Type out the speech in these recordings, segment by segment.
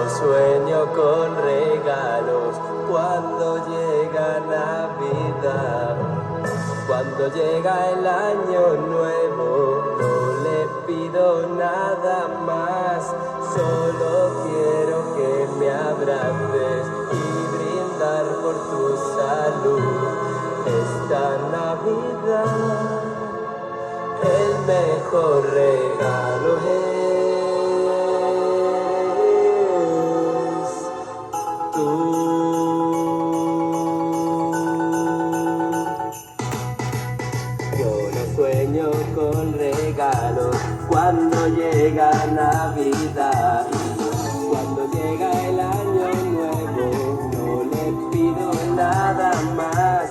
sueño con regalos cuando llega Navidad. Cuando llega el año nuevo, no le pido nada más. Solo quiero que me abraces y brindar por tu salud. Esta Navidad, el mejor regalo es tú. Yo no sueño con regalos cuando llega Navidad. Cuando llega el año nuevo, no le pido nada más.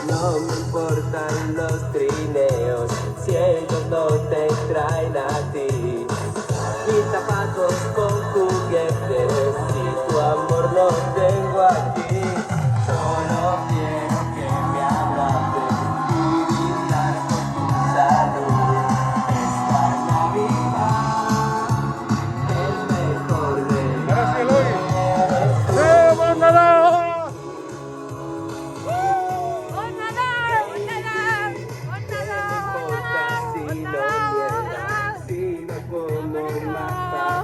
No me importan los trineos si ellos no te traen